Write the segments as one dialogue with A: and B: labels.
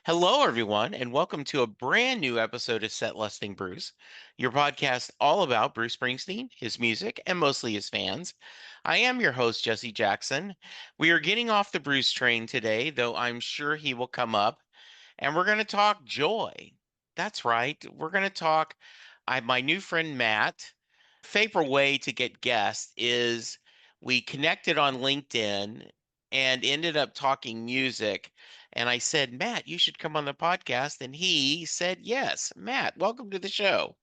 A: Hello, everyone, and welcome to a brand new episode of Set Lusting Bruce, your podcast all about Bruce Springsteen, his music, and mostly his fans. I am your host, Jesse Jackson. We are getting off the Bruce train today, though I'm sure he will come up, and we're going to talk joy. That's right. We're going to talk. My new friend Matt. Favorite way to get guests is we connected on LinkedIn and ended up talking music. And I said, Matt, you should come on the podcast. And he said, yes. Matt, welcome to the show.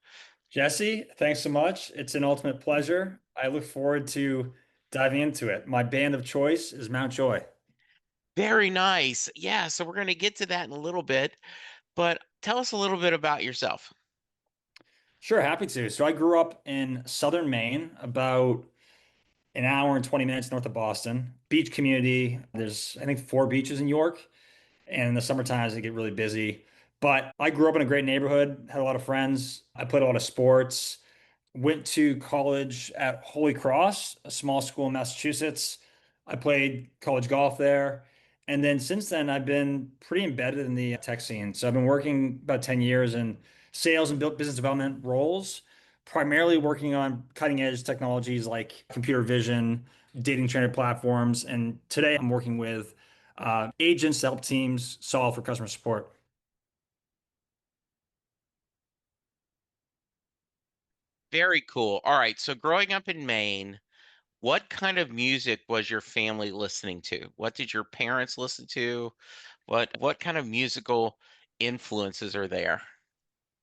B: Jesse, thanks so much. It's an ultimate pleasure. I look forward to diving into it. My band of choice is Mount Joy.
A: Very nice. Yeah, so we're going to get to that in a little bit, but tell us a little bit about yourself.
B: Sure, happy to. So I grew up in Southern Maine, about an hour and 20 minutes north of Boston. Beach community. There's, I think, four beaches in York. And in the summer times, they get really busy. But I grew up in a great neighborhood, had a lot of friends. I played a lot of sports. Went to college at Holy Cross, a small school in Massachusetts. I played college golf there. And then since then, I've been pretty embedded in the tech scene. So I've been working about 10 years in sales and business development roles, primarily working on cutting edge technologies like computer vision, dating trainer platforms. And today I'm working with agents to help teams solve for customer support.
A: Very cool. All right, so growing up in Maine, what kind of music was your family listening to? What did your parents listen to? What kind of musical influences are there?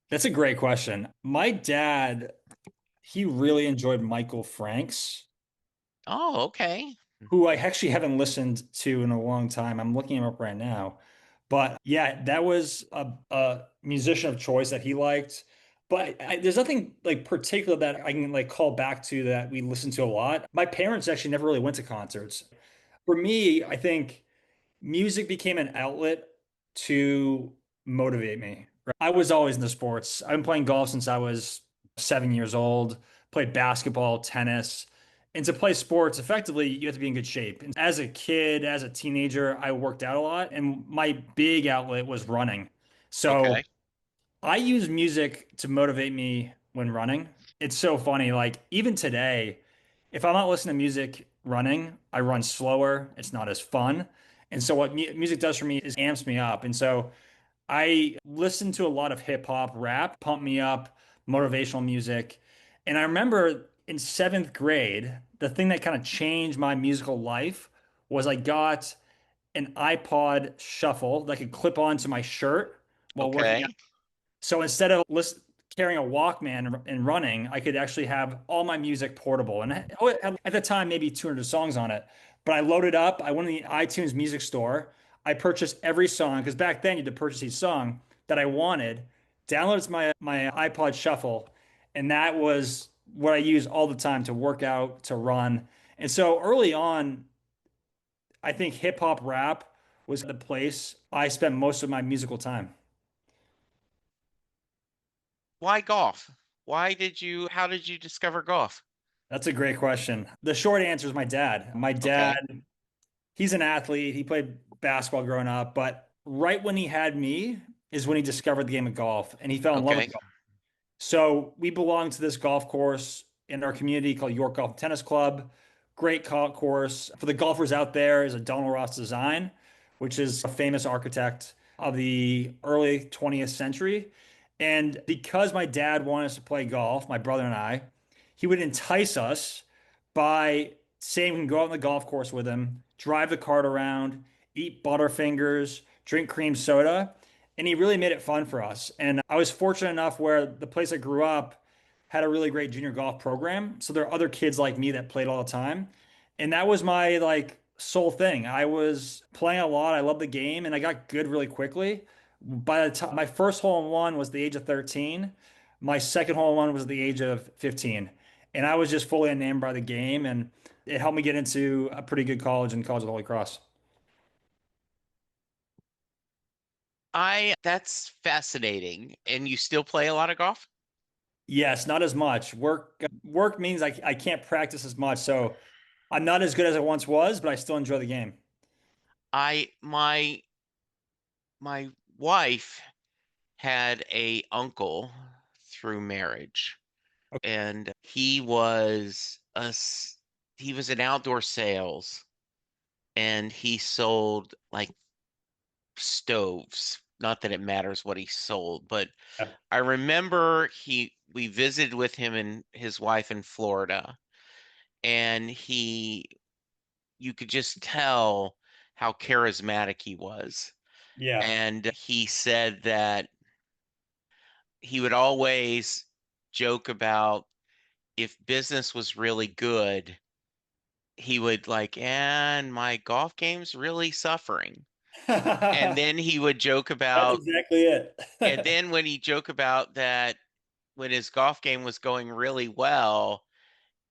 B: That's a great question. My dad, he really enjoyed Michael Franks,
A: Oh, okay.
B: who I actually haven't listened to in a long time. I'm looking him up right now. But yeah, that was a musician of choice that he liked. But there's nothing like particular that I can like call back to that we listened to a lot. My parents actually never really went to concerts. For me, I think music became an outlet to motivate me. I was always into sports. I've been playing golf since I was 7 years old, played basketball, tennis. And to play sports effectively, you have to be in good shape. And as a kid, as a teenager, I worked out a lot, and my big outlet was running. So
A: Okay.
B: I use music to motivate me when running. It's so funny. Like, even today, if I'm not listening to music running, I run slower. It's not as fun. And so, what mu music does for me is amps me up. And so, I listen to a lot of hip hop, rap, pump me up, motivational music. And I remember in seventh grade, the thing that kind of changed my musical life was I got an iPod shuffle that could clip onto my shirt while working out.
A: Okay.
B: So instead of carrying a Walkman and running, I could actually have all my music portable. And at the time, maybe 200 songs on it. But I loaded up. I went to the iTunes music store. I purchased every song because back then you had to purchase each song that I wanted. Downloaded my iPod Shuffle, and that was what I used all the time to work out, to run. And so early on, I think hip hop rap was the place I spent most of my musical time.
A: Why golf? How did you discover golf?
B: That's a great question. The short answer is my dad. My dad,
A: Okay.
B: he's an athlete. He played basketball growing up, but right when he had me is when he discovered the game of golf and he fell in love with
A: Okay.
B: golf. So we belong to this golf course in our community called York Golf and Tennis Club. Great course. For the golfers out there is a Donald Ross design, which is a famous architect of the early 20th century. And because my dad wanted us to play golf, my brother and I, he would entice us by saying we can go out on the golf course with him, drive the cart around, eat Butterfingers, drink cream soda. And he really made it fun for us. And I was fortunate enough where the place I grew up had a really great junior golf program. So there are other kids like me that played all the time. And that was my like sole thing. I was playing a lot. I loved the game and I got good really quickly. By the time my first hole in one was the age of 13, my second hole in one was the age of 15. And I was just fully enamored by the game and it helped me get into a pretty good college and college of Holy Cross.
A: I That's fascinating. And you still play a lot of golf?
B: Yes, not as much. Work means I can't practice as much. So I'm not as good as I once was, but I still enjoy the game.
A: I my wife had a uncle through marriage,
B: Okay.
A: and he was in outdoor sales, and he sold like stoves. Not that it matters what he sold, but
B: Yeah.
A: I remember he we visited with him and his wife in Florida, and you could just tell how charismatic he was.
B: Yeah.
A: And he said that he would always joke about if business was really good, he would like, and my golf game's really suffering. And
B: That's
A: then he would joke about,
B: exactly it.
A: and then when he joke about that when his golf game was going really well,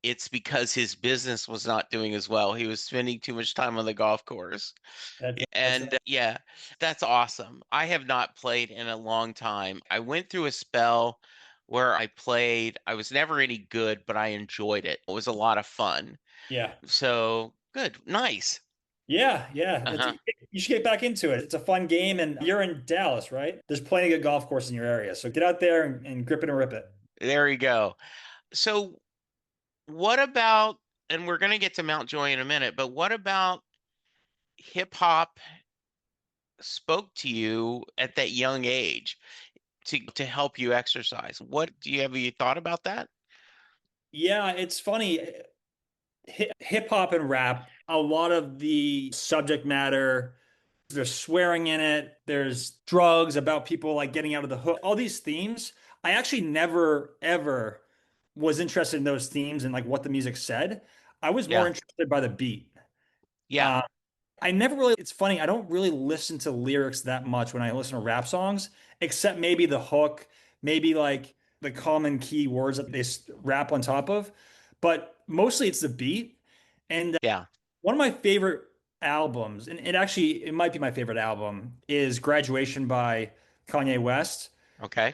A: it's because his business was not doing as well. He was spending too much time on the golf course.
B: That's
A: And yeah, that's awesome. I have not played in a long time. I went through a spell where I played. I was never any good, but I enjoyed it. It was a lot of fun.
B: yeah.
A: So good. Nice.
B: Yeah, yeah.
A: Uh-huh.
B: You should get back into it. It's a fun game, and you're in Dallas, right? There's plenty of golf courses in your area, so get out there and grip it and rip it.
A: There you go. So what about, and we're going to get to Mount Joy in a minute, but what about hip hop spoke to you at that young age to help you exercise? What do you have you thought about that?
B: Yeah, it's funny. Hip hop and rap, a lot of the subject matter, there's swearing in it, there's drugs about people like getting out of the hood, all these themes. I actually never ever was interested in those themes and like what the music said. I was more
A: Yeah.
B: interested by the beat.
A: Yeah.
B: Uh, I never really, it's funny, I don't really listen to lyrics that much when I listen to rap songs, except maybe the hook, maybe like the common key words that they rap on top of. But mostly it's the beat. And
A: Yeah.
B: one of my favorite albums, and it might be my favorite album, is Graduation by Kanye West.
A: Okay.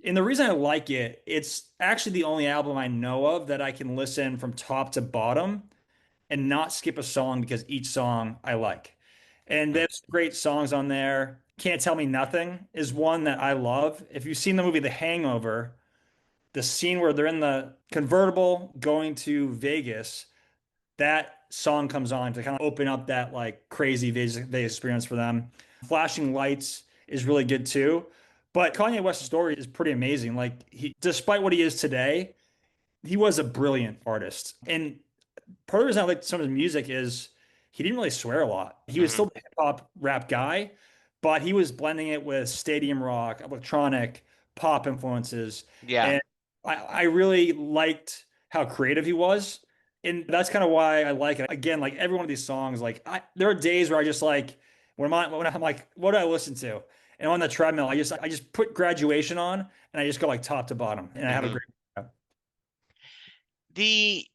B: And the reason I like it, it's actually the only album I know of that I can listen from top to bottom and not skip a song because each song I like. And
A: Mm.
B: there's great songs on there. Can't Tell Me Nothing is one that I love. If you've seen the movie The Hangover, the scene where they're in the convertible going to Vegas, that song comes on to kind of open up that like crazy Vegas experience for them. Flashing Lights is really good too. But Kanye West's story is pretty amazing. Like despite what he is today, he was a brilliant artist. And part of the reason I like some of his music is he didn't really swear a lot. He was
A: Hmm.
B: still the hip hop rap guy, but he was blending it with stadium rock, electronic, pop influences.
A: Yeah.
B: And I really liked how creative he was. And that's kind of why I like it. Again, like every one of these songs, there are days where I just like when I'm like, what do I listen to? And on the treadmill, I just put graduation on and I just go like top to bottom and I have a
A: Hmm.
B: great
A: The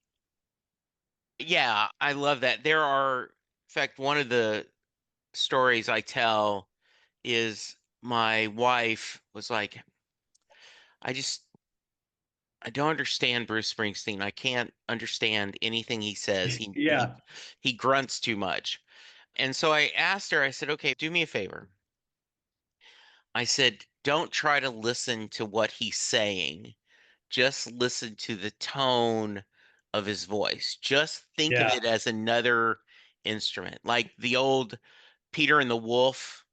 A: Yeah, I love that. In fact, one of the stories I tell is my wife was like, I just I don't understand Bruce Springsteen. I can't understand anything he says.
B: yeah.
A: He grunts too much. And so I asked her, I said, okay, do me a favor. I said, don't try to listen to what he's saying. Just listen to the tone of his voice. Just think of
B: Yeah.
A: it as another instrument, like the old Peter and the Wolf,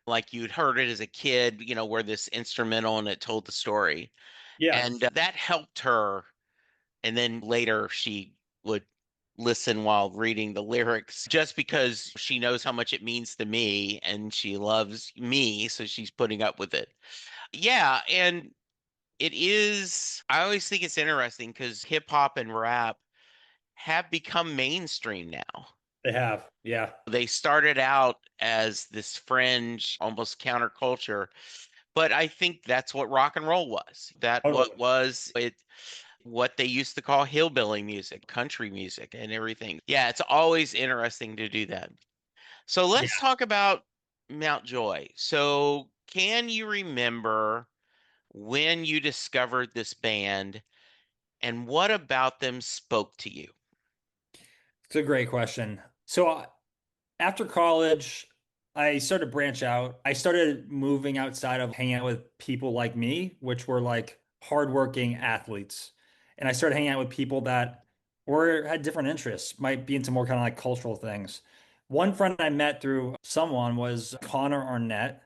A: like you'd heard it as a kid, where this instrumental and it told the story.
B: Yeah.
A: And that helped her. And then later she would listen while reading the lyrics just because she knows how much it means to me and she loves me. So she's putting up with it. Yeah. And I always think it's interesting because hip hop and rap have become mainstream now.
B: They have. Yeah.
A: They started out as this fringe, almost counterculture, but I think that's what rock and roll was. That what
B: Totally.
A: was it what they used to call hillbilly music, country music and everything. Yeah, it's always interesting to do that. So
B: Yeah.
A: let's talk about Mount Joy. So can you remember when you discovered this band and what about them spoke to you?
B: It's a great question. So after college, I started to branch out. I started moving outside of hanging out with people like me, which were like hardworking athletes. And I started hanging out with people that were had different interests, might be into more kind of like cultural things. One friend I met through someone was Connor Arnett.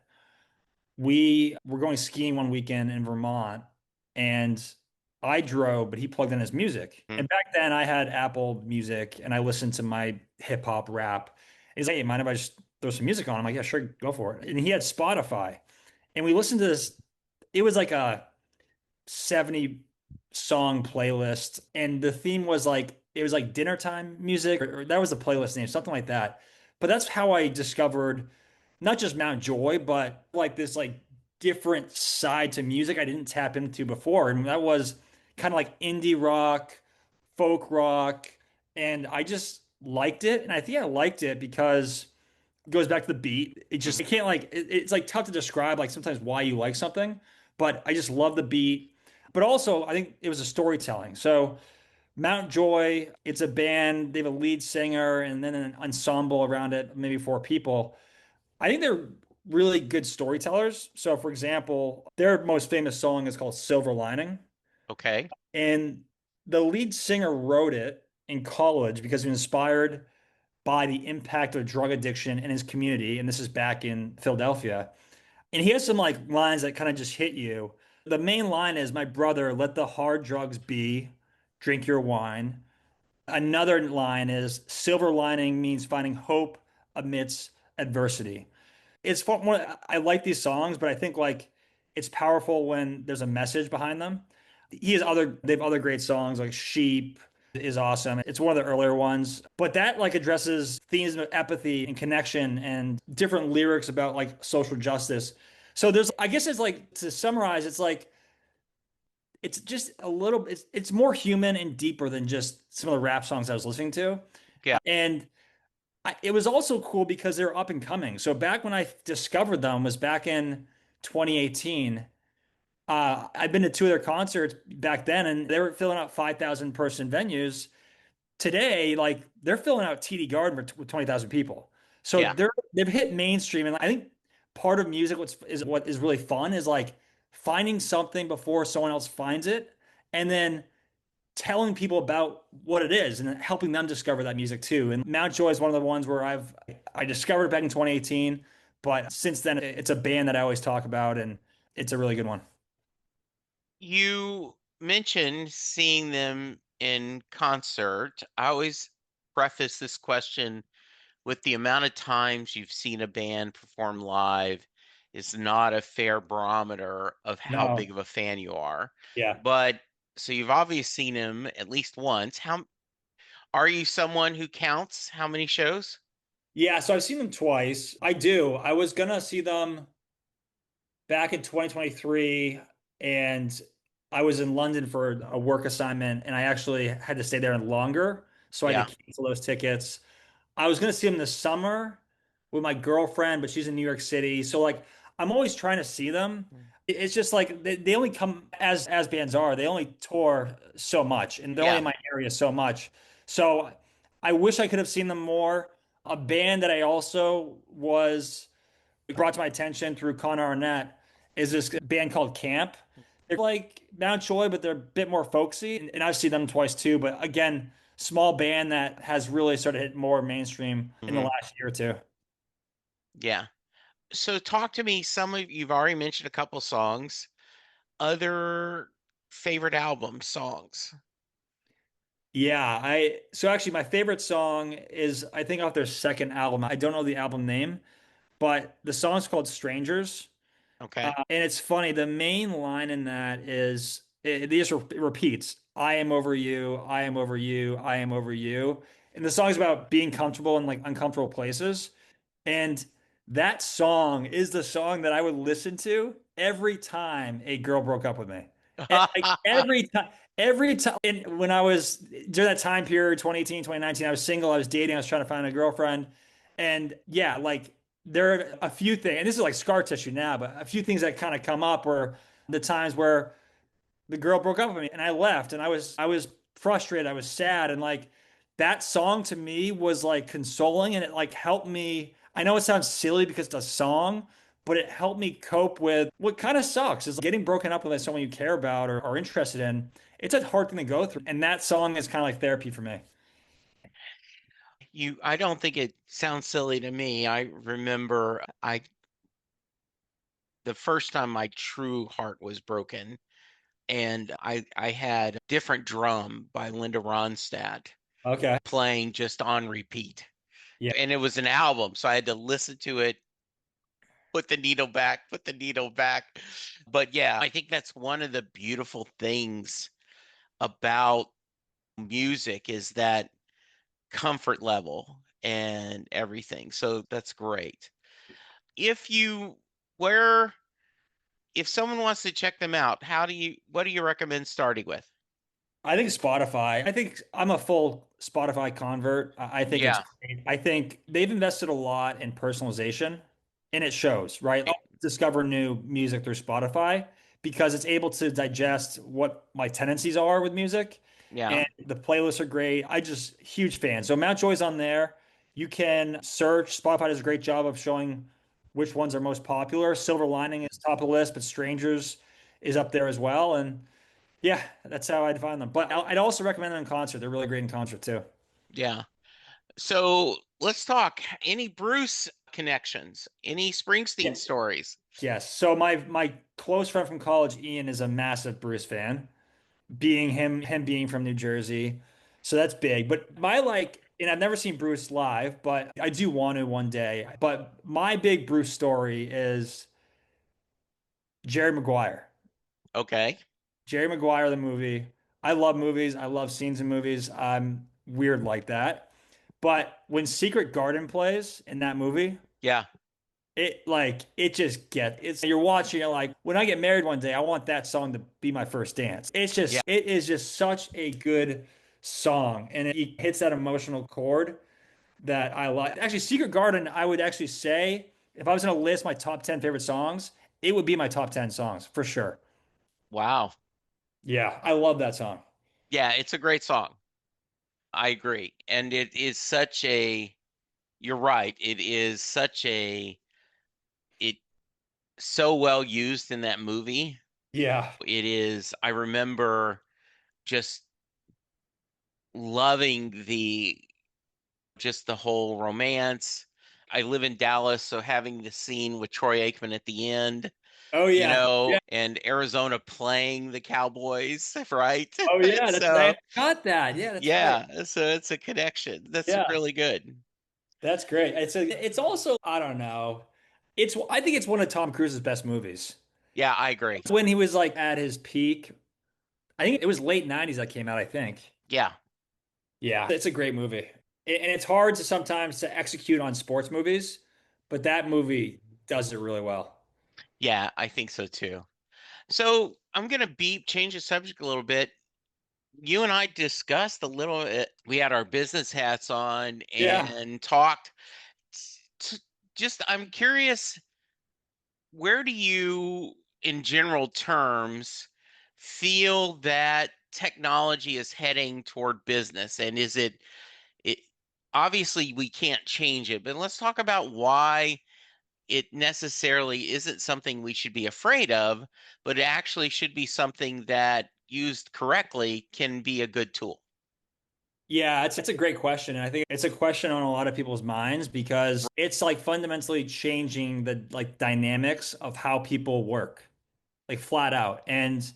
B: We were going skiing one weekend in Vermont, and I drove, but he plugged in his music.
A: Hmm.
B: And back then I had Apple Music and I listened to my hip hop rap. He's like, hey, mind if I just throw some music on? I'm like, yeah, sure, go for it. And he had Spotify. And we listened to this. It was like a 70 song playlist. And the theme was like, it was like dinner time music, or that was the playlist name, something like that. But that's how I discovered not just Mount Joy, but like this like different side to music I didn't tap into before. And that was kind of like indie rock, folk rock, and I just liked it. And I think I liked it because it goes back to the beat. It just it can't like it's like tough to describe like sometimes why you like something, but I just love the beat. But also I think it was a storytelling. So Mount Joy, it's a band, they have a lead singer and then an ensemble around it, maybe four people. I think they're really good storytellers. So, for example, their most famous song is called Silver Lining.
A: Okay.
B: And the lead singer wrote it in college because he was inspired by the impact of drug addiction in his community. And this is back in Philadelphia. And he has some like lines that kind of just hit you. The main line is, my brother, let the hard drugs be, drink your wine. Another line is, silver lining means finding hope amidst adversity. It's fun. I like these songs, but I think like it's powerful when there's a message behind them. They have other great songs like Sheep is awesome. It's one of the earlier ones, but that like addresses themes of apathy and connection and different lyrics about like social justice. So there's, I guess it's like, to summarize, it's like it's just a little it's more human and deeper than just some of the rap songs I was listening to.
A: Yeah.
B: And it was also cool because they're up and coming. So back when I discovered them was back in 2018. I'd been to two of their concerts back then, and they were filling out 5,000 person venues. Today, like they're filling out TD Garden with 20,000 people. So
A: Yeah.
B: they've hit mainstream, and I think part of music what is really fun is like finding something before someone else finds it, and then telling people about what it is and helping them discover that music too. And Mount Joy is one of the ones where I discovered it back in 2018, but since then it's a band that I always talk about and it's a really good one.
A: You mentioned seeing them in concert. I always preface this question with the amount of times you've seen a band perform live is not a fair barometer of how
B: No.
A: big of a fan you are.
B: Yeah.
A: But so you've obviously seen him at least once. How are you someone who counts how many shows?
B: Yeah, so I've seen them twice. I do. I was gonna see them back in 2023 and I was in London for a work assignment and I actually had to stay there longer. So I had
A: Yeah.
B: to cancel those tickets. I was gonna see them this summer with my girlfriend, but she's in New York City. So like I'm always trying to see them. It's just like they only come as bands are. They only tour so much and they're only
A: Yeah.
B: in my area so much. So I wish I could have seen them more. A band that I also was brought to my attention through Connor Arnett is this band called Camp. They're like Mount Joy, but they're a bit more folksy. And I've seen them twice too. But again, small band that has really started to hit more mainstream in the
A: Hmm.
B: last year or two.
A: Yeah. So talk to me. Some of you've already mentioned a couple songs. Other favorite album songs.
B: Yeah, I so actually my favorite song is I think off their second album. I don't know the album name, but the song's called Strangers.
A: Okay.
B: And it's funny, the main line in that is it repeats, I am over you, I am over you, I am over you. And the song's about being comfortable in like uncomfortable places. And that song is the song that I would listen to every time a girl broke up with me. Like every time. And when I was during that time period, 2018, 2019, I was single, I was dating, I was trying to find a girlfriend. And yeah, like there are a few things, and this is like scar tissue now, but a few things that kind of come up were the times where the girl broke up with me and I left and I was frustrated, I was sad and like that song to me was like consoling and it like helped me. I know it sounds silly because it's a song, but it helped me cope with what kind of sucks is getting broken up with like someone you care about or are interested in. It's a hard thing to go through. And that song is kind of like therapy for me.
A: I don't think it sounds silly to me. I remember the first time my true heart was broken, and I had Different Drum by Linda Ronstadt
B: Okay.
A: playing just on repeat.
B: Yeah.
A: And it was an album, so I had to listen to it, put the needle back, put the needle back. But yeah, I think that's one of the beautiful things about music is that comfort level and everything. So that's great. If you where if someone wants to check them out, what do you recommend starting with?
B: I think Spotify. I think I'm a full Spotify convert. I think it's
A: Yeah.
B: great. I think they've invested a lot in personalization and it shows, right? I
A: Right.
B: discover new music through Spotify because it's able to digest what my tendencies are with music.
A: Yeah.
B: And the playlists are great. I just huge fan. So Mount Joy's on there. You can search. Spotify does a great job of showing which ones are most popular. Silver Lining is top of the list, but Strangers is up there as well. And yeah, that's how I'd find them. But I'd also recommend them in concert. They're really great in concert too.
A: Yeah. So let's talk. Any Bruce connections? Any
B: Yeah.
A: Springsteen stories?
B: Yes. So my close friend from college, Ian, is a massive Bruce fan. Being him being from New Jersey, so that's big. But my like, and I've never seen Bruce live, but I do want to one day. But my big Bruce story is Jerry Maguire.
A: Okay.
B: Jerry Maguire, the movie. I love movies. I love scenes in movies. I'm weird like that. But when Secret Garden plays in that movie,
A: Yeah.
B: it just gets it's you're watching it like when I get married one day, I want that song to be my first dance.
A: Yeah.
B: It is just such a good song and it hits that emotional chord that I like. Actually, Secret Garden, I would actually say if I was gonna list my top 10 favorite songs, it would be my top 10 songs for sure.
A: Wow.
B: Yeah, I love that song.
A: Yeah, it's a great song. I agree. And it is such a, you're right. It is such a, it so well used in that movie.
B: Yeah.
A: It is, I remember just loving just the whole romance. I live in Dallas, so having the scene with Troy Aikman at the end,
B: Oh yeah. Yeah.
A: and Arizona playing the Cowboys, right?
B: Oh yeah, that's
A: So,
B: right. I got that. Yeah, that's right.
A: yeah, so it's a connection. That's
B: Yeah.
A: really good.
B: That's great. It's also I don't know. It's I think it's one of Tom Cruise's best movies.
A: Yeah, I agree.
B: When he was like at his peak. I think it was late 90s that came out, I think.
A: Yeah,
B: Yeah. It's a great movie. And it's hard to sometimes to execute on sports movies, but that movie does it really well.
A: yeah, I think so too. So I'm gonna change the subject a little bit. You and I discussed a little. We had our business hats on
B: Yeah.
A: and talked. Just, I'm curious, where do you, in general terms, feel that technology is heading toward business? And it, obviously we can't change it, but let's talk about why it necessarily isn't something we should be afraid of, but it actually should be something that used correctly can be a good tool.
B: Yeah, it's a great question. And I think it's a question on a lot of people's minds because it's like fundamentally changing the like dynamics of how people work, like flat out. And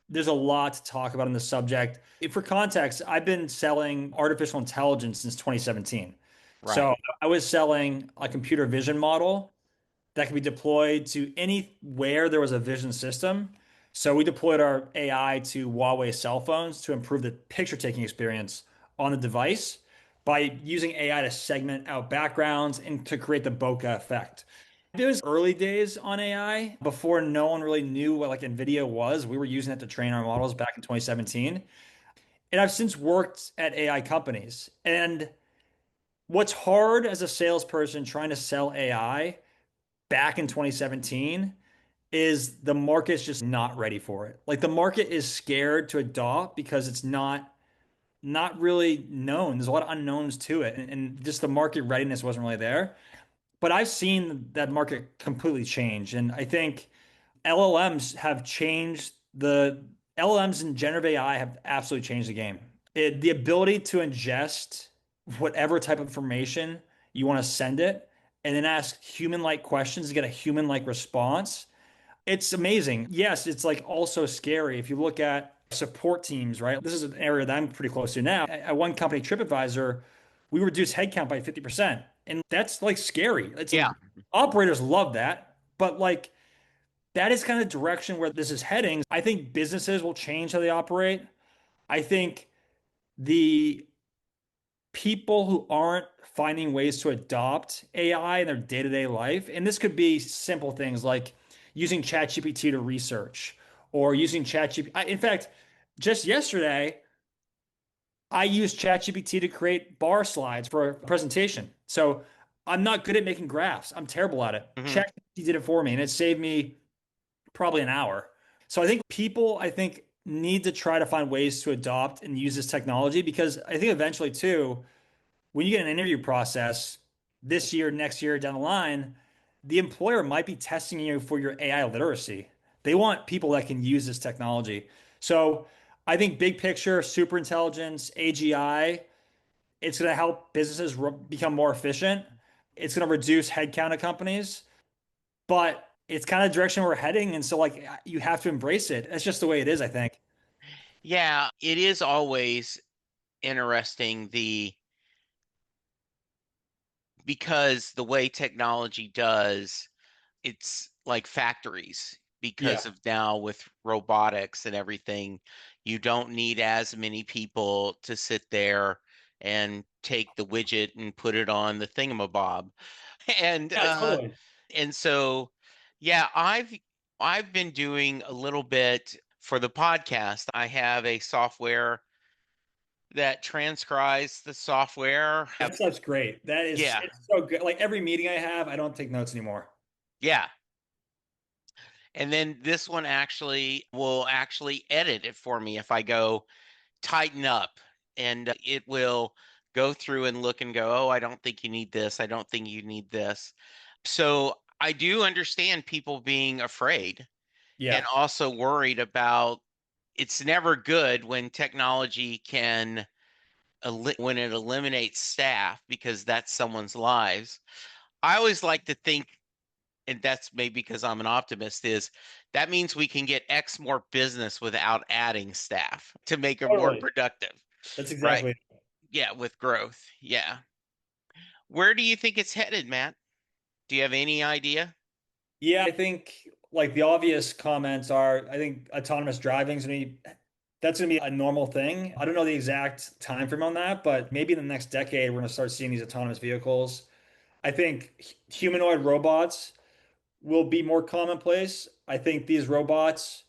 B: there's a lot to talk about on the subject. For context, I've been selling artificial intelligence since 2017. So
A: Right.
B: I was selling a computer vision model that can be deployed to anywhere there was a vision system. So we deployed our AI to Huawei cell phones to improve the picture taking experience on the device by using AI to segment out backgrounds and to create the bokeh effect. It was early days on AI before no one really knew what like NVIDIA was. We were using it to train our models back in 2017. And I've since worked at AI companies. And what's hard as a salesperson trying to sell AI back in 2017 is the market's just not ready for it. Like the market is scared to adopt because it's not really known. There's a lot of unknowns to it, and just the market readiness wasn't really there. But I've seen that market completely change. And I think LLMs have changed the LLMs and generative AI have absolutely changed the game. The ability to ingest whatever type of information you want to send it and then ask human-like questions to get a human-like response. It's amazing. Yes, it's like also scary if you look at support teams, right? This is an area that I'm pretty close to now. At one company, TripAdvisor, we reduced headcount by 50%. And that's like scary. It's
A: Yeah.
B: operators love that, but like that is kind of the direction where this is heading. I think businesses will change how they operate. I think the people who aren't finding ways to adopt AI in their day-to-day life, and this could be simple things like using ChatGPT to research or using ChatGPT. In fact, just yesterday, I used ChatGPT to create bar slides for a presentation. So I'm not good at making graphs. I'm terrible at it.
A: Hmm.
B: ChatGPT did it for me, and it saved me probably an hour. So I think people, I think, need to try to find ways to adopt and use this technology because I think eventually too, when you get an interview process this year, next year down the line, the employer might be testing you for your AI literacy. They want people that can use this technology. So I think big picture, super intelligence, AGI, it's going to help businesses become more efficient. It's going to reduce headcount of companies, but it's kind of the direction we're heading. And so like you have to embrace it. That's just the way it is, I think.
A: Yeah, it is always interesting because the way technology does, it's like factories because
B: Yeah.
A: of now with robotics and everything, you don't need as many people to sit there and take the widget and put it on the thingamabob. And
B: Yeah, totally.
A: and so yeah, I've been doing a little bit for the podcast. I have a software that transcribes the software.
B: That stuff's great. That is,
A: Yeah,
B: it's so good. Like every meeting I have, I don't take notes anymore.
A: yeah. And then this one actually will actually edit it for me if I go tighten up, and it will go through and look and go, oh, I don't think you need this. I don't think you need this. So I do understand people being afraid and
B: Yeah.
A: also worried about it's never good when technology can when it eliminates staff because that's someone's lives. I always like to think, and that's maybe because I'm an optimist, is that means we can get X more business without adding staff to make it more
B: Totally.
A: productive,
B: That's
A: right?
B: exactly.
A: Yeah, with growth. Yeah. Where do you think it's headed, Matt? Do you have any idea?
B: Yeah, I think like the obvious comments are, I think autonomous driving is gonna be that's gonna be a normal thing. I don't know the exact time frame on that, but maybe in the next decade we're gonna start seeing these autonomous vehicles. I think humanoid robots will be more commonplace. I think these robots,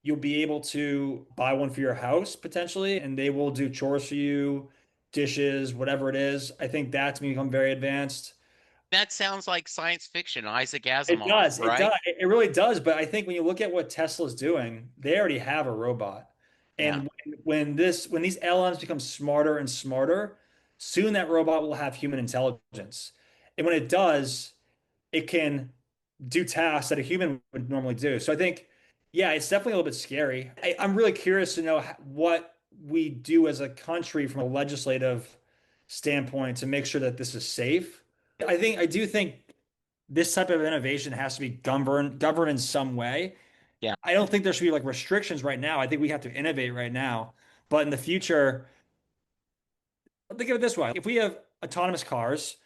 B: you'll be able to buy one for your house potentially, and they will do chores for you, dishes, whatever it is. I think that's become very advanced.
A: That sounds like science fiction, Isaac
B: It
A: Asimov,
B: does. It does.
A: right?
B: It really does. But I think when you look at what Tesla's doing, they already have a robot.
A: Yeah.
B: And when these LLMs become smarter and smarter, soon that robot will have human intelligence. And when it does, it can do tasks that a human would normally do. So I think, yeah, it's definitely a little bit scary. I'm really curious to know what we do as a country from a legislative standpoint to make sure that this is safe. I do think this type of innovation has to be governed in some way.
A: Yeah.
B: I don't think there should be like restrictions right now. I think we have to innovate right now. But in the future, think of it this way. If we have autonomous cars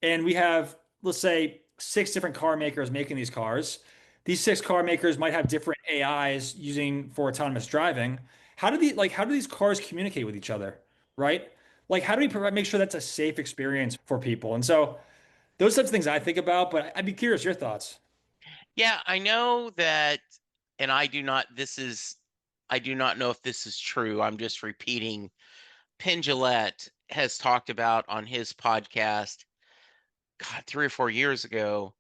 B: and we have, let's say, six different car makers making these cars, these six car makers might have different AIs using for autonomous driving. How do these cars communicate with each other, right? Like how do we make sure that's a safe experience for people? And so those types of things I think about, but I'd be curious your thoughts.
A: Yeah, I know that, and I do not know if this is true. I'm just repeating. Penn has talked about on his podcast, God, 3 or 4 years ago,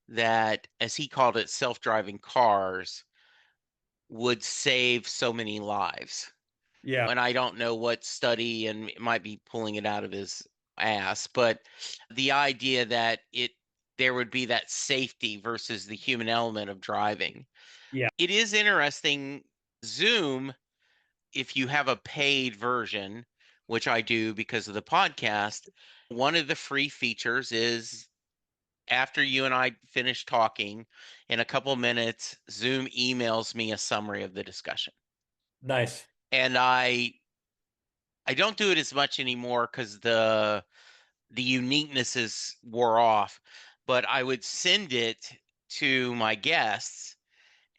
A: that as he called it, self-driving cars would save so many lives.
B: Yeah.
A: And I don't know what study, and it might be pulling it out of his ass, but the idea that there would be that safety versus the human element of driving.
B: Yeah.
A: It is interesting. Zoom, if you have a paid version, which I do because of the podcast, one of the free features is after you and I finish talking, in a couple minutes, Zoom emails me a summary of the discussion.
B: Nice.
A: And I don't do it as much anymore because the uniqueness is wore off, but I would send it to my guests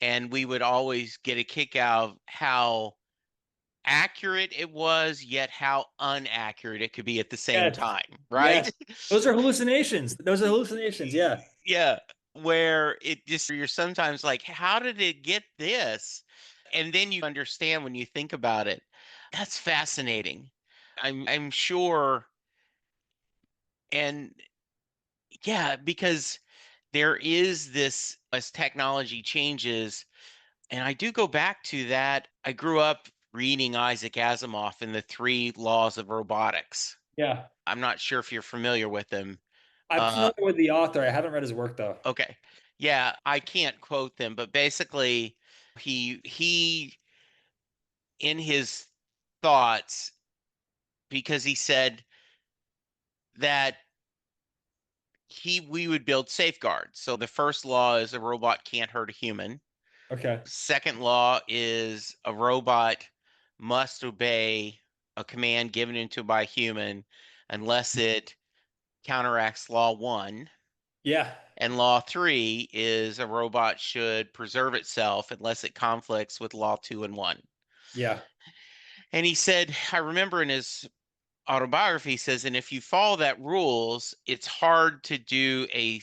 A: and we would always get a kick out of how accurate it was, yet how inaccurate it could be at the same
B: Yes.
A: time, right?
B: Yes. Those are hallucinations. Those are hallucinations. Yeah.
A: Yeah, where it just you're sometimes like, how did it get this? And then you understand when you think about it. That's fascinating. I'm sure, and yeah, because there is this as technology changes, and I do go back to that. I grew up reading Isaac Asimov and the three laws of robotics.
B: Yeah.
A: I'm not sure if you're familiar with them.
B: I'm
A: Uh,
B: familiar with the author. I haven't read his work though.
A: okay. Yeah, I can't quote them, but basically he in his thoughts, because he said that he we would build safeguards. So the first law is a robot can't hurt a human.
B: Okay.
A: Second law is a robot must obey a command given into by a human unless it counteracts law one.
B: Yeah.
A: And law three is a robot should preserve itself unless it conflicts with law two and one.
B: Yeah.
A: And he said, I remember in his autobiography, he says, and if you follow that rules, it's hard to do a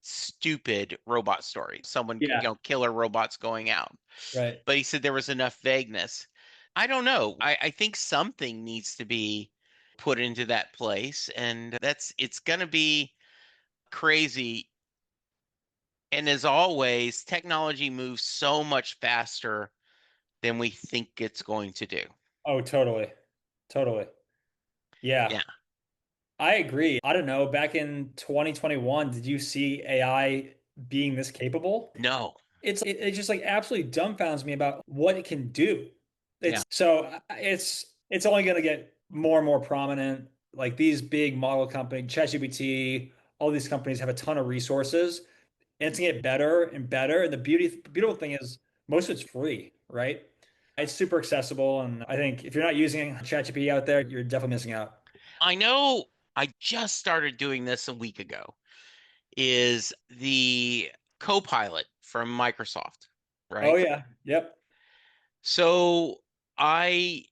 A: stupid robot story. Someone,
B: Yeah.
A: killer robots going out.
B: Right.
A: But he said there was enough vagueness. I don't know. I think something needs to be put into that place, and it's going to be crazy. And as always, technology moves so much faster than we think it's going to do.
B: Oh, totally. Totally. Yeah.
A: Yeah.
B: I agree. I don't know. Back in 2021, did you see AI being this capable?
A: No.
B: It just like absolutely dumbfounds me about what it can do.
A: Yeah.
B: It's only going to get more and more prominent. Like these big model companies, ChatGPT, all these companies have a ton of resources, and it's gonna get better and better. And the beautiful thing is most of it's free, right? It's super accessible, and I think if you're not using ChatGPT out there, you're definitely missing out.
A: I know I just started doing this a week ago. Is the Copilot from Microsoft,
B: Oh
A: right?
B: yeah, yep,
A: So I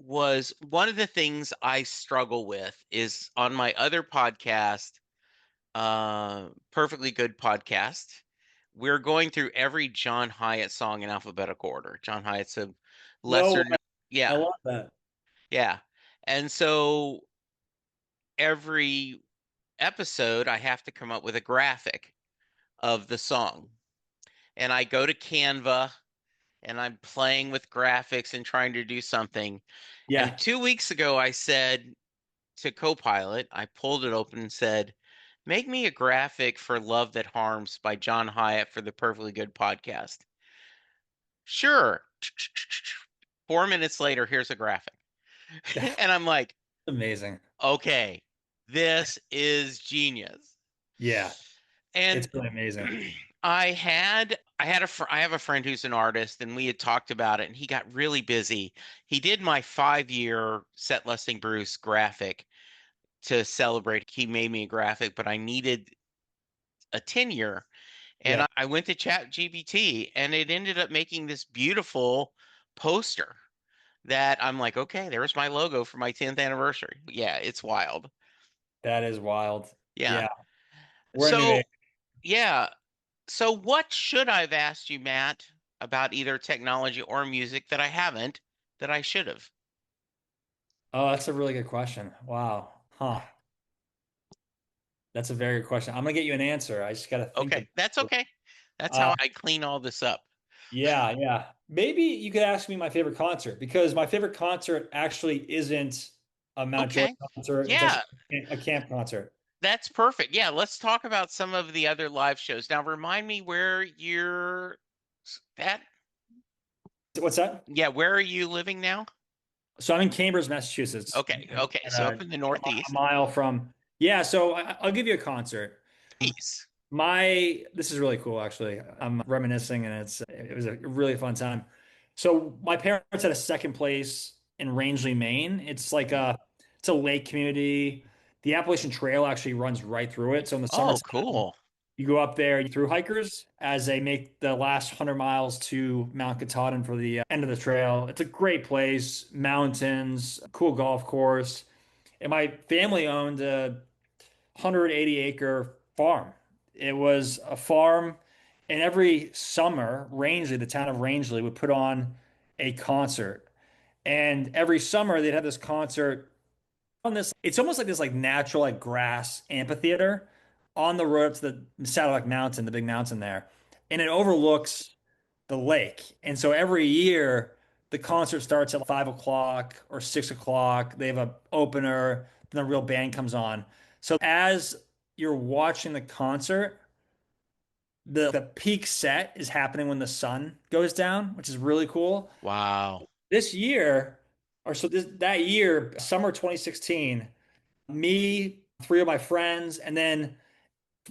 A: was one of the things I struggle with is on my other podcast, Perfectly Good Podcast. We're going through every John Hyatt song in alphabetical order. John Hyatt's a
B: no,
A: lesser,
B: I
A: yeah,
B: love that.
A: yeah. And so every episode, I have to come up with a graphic of the song. And I go to Canva and I'm playing with graphics and trying to do something. And
B: Yeah,
A: 2 weeks ago, I said to Copilot, I pulled it open and said, make me a graphic for Love That Harms by John Hyatt for the Perfectly Good podcast. Sure. 4 minutes later, here's a graphic.
B: that's
A: And I'm like,
B: amazing.
A: okay, this is genius.
B: Yeah,
A: And
B: it's really amazing.
A: I have a friend who's an artist and we had talked about it and he got really busy. He did my 5 year Set Lusting Bruce graphic to celebrate. He made me a graphic, but I needed a 10 year. And
B: Yeah,
A: I went to Chat GPT and it ended up making this beautiful poster that I'm like, okay, there's my logo for my 10th anniversary. Yeah, it's wild.
B: that is wild.
A: Yeah.
B: Yeah, we're in a new
A: So
B: age.
A: yeah, so, what should I have asked you, Matt, about either technology or music that I haven't, that I should have?
B: Oh, that's a really good question. Wow. Huh. That's a very good question. I'm gonna get you an answer. I just gotta think
A: Okay,
B: about
A: that's
B: it.
A: okay. That's
B: Uh,
A: how I clean all this up.
B: yeah, yeah. Maybe you could ask me my favorite concert because my favorite concert actually isn't a Mount Joy
A: Okay,
B: concert. It's
A: yeah,
B: actually a camp concert.
A: That's perfect. Yeah, let's talk about some of the other live shows. Now, remind me where you're at.
B: What's that?
A: Yeah, where are you living now?
B: So I'm in Cambridge, Massachusetts,
A: Okay, okay. So up in the
B: a
A: Northeast.
B: mile from. Yeah, so I'll give you a concert.
A: Nice.
B: This is really cool actually. I'm reminiscing and it was a really fun time. So my parents had a second place in Rangeley, Maine. It's a lake community. The Appalachian Trail actually runs right through it. So in the
A: Oh,
B: summertime,
A: cool.
B: you go up there through hikers as they make the last 100 miles to Mount Katahdin for the end of the trail. It's a great place, mountains, cool golf course. And my family owned a 180-acre farm. It was a farm, and every summer, Rangeley, the town of Rangeley, would put on a concert. And every summer, they'd have this concert on this. It's almost like this like natural like grass amphitheater on the road up to the Saddleback Mountain, the big mountain there, and it overlooks the lake. And so every year, the concert starts at 5 o'clock or 6 o'clock. They have a opener, then the real band comes on. So as you're watching the concert, the peak set is happening when the sun goes down, which is really cool.
A: Wow.
B: This year, or so this that year, summer 2016, me, three of my friends, and then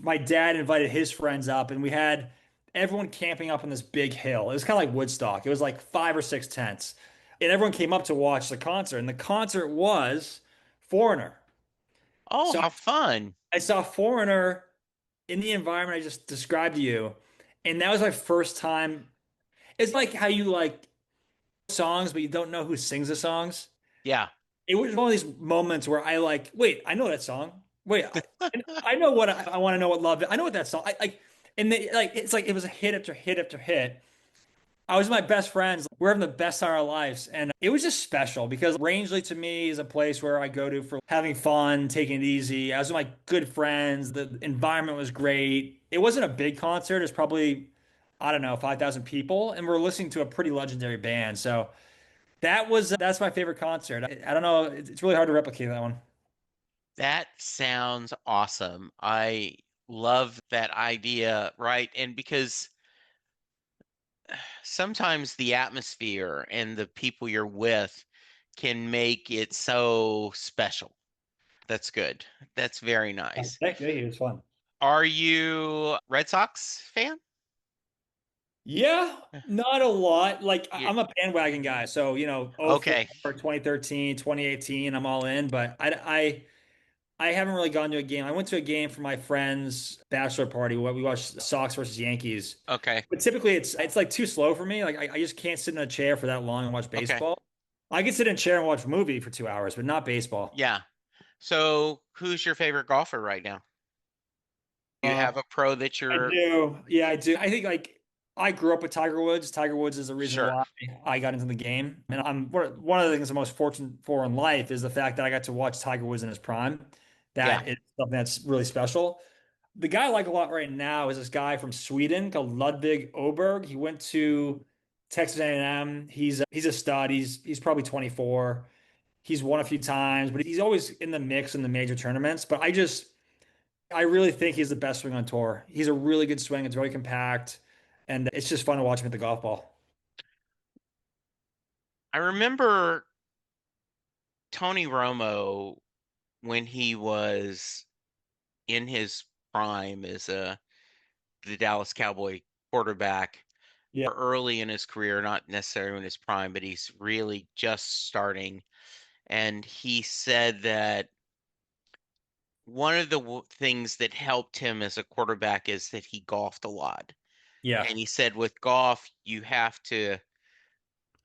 B: my dad invited his friends up, and we had everyone camping up on this big hill. It was kind of like Woodstock. It was like 5 or 6 tents, and everyone came up to watch the concert. And the concert was Foreigner.
A: Oh,
B: So
A: how fun.
B: I saw Foreigner in the environment I just described to you, and that was my first time. It's like how you like songs, but you don't know who sings the songs.
A: Yeah.
B: It was one of these moments where I like, wait, I know that song. Wait, I know what I want to know what love is. I know what that song. I like, and it's like it was a hit after hit after hit. I was with my best friends. We're having the best time of our lives, and it was just special because Rangeley to me is a place where I go to for having fun, taking it easy. I was with my good friends. The environment was great. It wasn't a big concert. It's probably, I don't know, 5,000 people, and we're listening to a pretty legendary band. So that's my favorite concert. I don't know. It's really hard to replicate that one.
A: That sounds awesome. I love that idea, right? And because sometimes the atmosphere and the people you're with can make it so special. That's good. That's very nice.
B: Thank you. It was fun.
A: Are you Red Sox fan?
B: Yeah, not a lot. Like
A: You,
B: I'm a bandwagon guy. So, oh 04,
A: okay.
B: 2013, 2018, I'm all in, but I haven't really gone to a game. I went to a game for my friend's bachelor party where we watched Sox versus Yankees.
A: Okay.
B: But typically it's like too slow for me. Like I just can't sit in a chair for that long and watch
A: Okay.
B: baseball. I can sit in a chair and watch a movie for 2 hours, but not baseball.
A: Yeah. So, who's your favorite golfer right now? You
B: Uh,
A: have a pro that
B: I
A: you're
B: do. Yeah, I do. I think like I grew up with Tiger Woods. Tiger Woods is the reason
A: sure.
B: why I got into the game. And one of the things I'm most fortunate for in life is the fact that I got to watch Tiger Woods in his prime.
A: Yeah.
B: That is something that's really special. The guy I like a lot right now is this guy from Sweden called Ludvig Oberg. He went to Texas A&M. He's a stud. He's probably 24. He's won a few times, but he's always in the mix in the major tournaments. But I really think he's the best swing on tour. He's a really good swing. It's very compact, and it's just fun to watch him hit the golf ball.
A: I remember Tony Romo when he was in his prime as the Dallas Cowboy quarterback
B: Yeah,
A: or early in his career, not necessarily in his prime, but he's really just starting. And he said that one of the things that helped him as a quarterback is that he golfed a lot.
B: yeah,
A: And he said with golf, you have to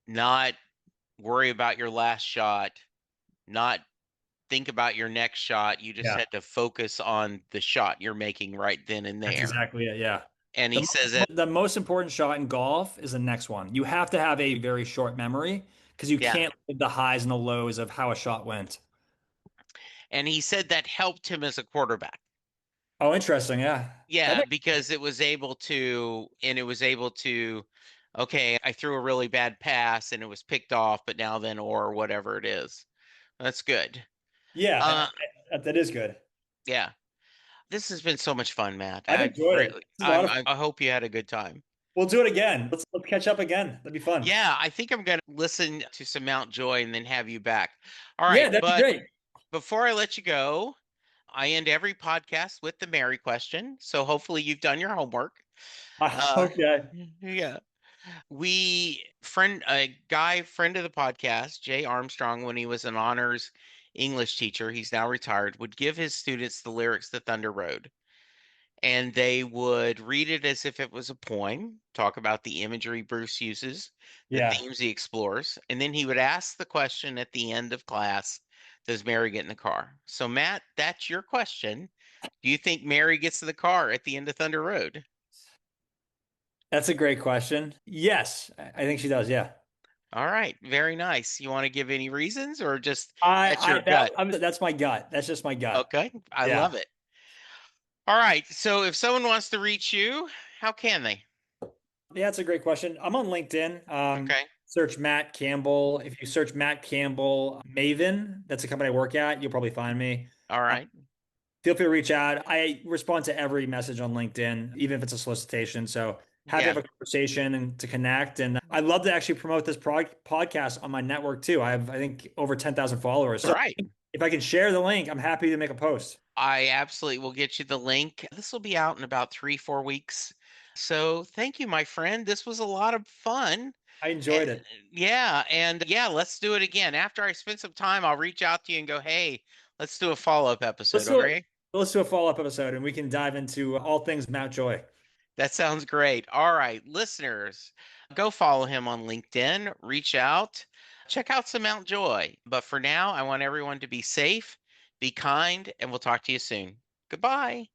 A: not worry about your last shot, not think about your next shot. You just
B: yeah.
A: had to focus on the shot you're making right then and
B: That's
A: there.
B: exactly it. Yeah.
A: And
B: The
A: he says that,
B: the most important shot in golf is the next one. You have to have a very short memory because you
A: yeah.
B: can't live the highs and the lows of how a shot went.
A: And he said that helped him as a quarterback.
B: Oh, interesting. Yeah. That
A: Yeah,
B: makes,
A: because it was able to, okay, I threw a really bad pass and it was picked off, but now then, or whatever it is. That's good.
B: yeah,
A: Uh,
B: that is good.
A: yeah. This has been so much fun, Matt.
B: I've
A: I
B: enjoyed it.
A: really,
B: This is a lot of fun.
A: I hope you had a good time.
B: We'll do it again. Let's catch up again. That'd be fun.
A: Yeah, I think I'm going to listen to some Mount Joy and then have you back. All
B: Yeah,
A: right,
B: that'd be
A: but
B: great.
A: before I let you go, I end every podcast with the Mary question. So hopefully you've done your homework. Uh,
B: Okay.
A: yeah. A guy friend of the podcast, Jay Armstrong, when he was an honors English teacher, he's now retired, would give his students the lyrics to Thunder Road. And they would read it as if it was a poem, talk about the imagery Bruce uses, the
B: Yeah.
A: themes he explores, and then he would ask the question at the end of class, does Mary get in the car? So, Matt, that's your question. Do you think Mary gets to the car at the end of Thunder Road?
B: That's a great question. Yes, I think she does. Yeah.
A: All right, very nice. You want to give any reasons or just that's your
B: I that
A: gut?
B: that's my gut. That's just my gut.
A: Okay, I
B: Yeah.
A: love it. All right, so if someone wants to reach you, how can they?
B: Yeah, that's a great question. I'm on LinkedIn.
A: Okay,
B: Search Matt Campbell. If you search Matt Campbell Maven, that's a company I work at, you'll probably find me.
A: all
B: Uh,
A: right.
B: Feel free to reach out. I respond to every message on LinkedIn, even if it's a solicitation. So happy to
A: Yeah,
B: have a conversation and to connect. And I'd love to actually promote this podcast on my network too. I have, I think, over 10,000 followers.
A: all
B: So
A: right.
B: if I can share the link, I'm happy to make a post.
A: I absolutely will get you the link. This will be out in about 3, 4 weeks. So thank you, my friend. This was a lot of fun.
B: I
A: Eh,
B: enjoyed it.
A: Yeah, and yeah, let's do it again. After I spend some time, I'll reach out to you and go, hey, let's do a follow-up
B: Let's
A: episode.
B: do it.
A: Okay.
B: Let's do a follow-up episode and we can dive into all things Mount Joy.
A: That sounds great. All right, listeners, go follow him on LinkedIn, reach out, check out some Mount Joy. But for now, I want everyone to be safe, be kind, and we'll talk to you soon. Goodbye.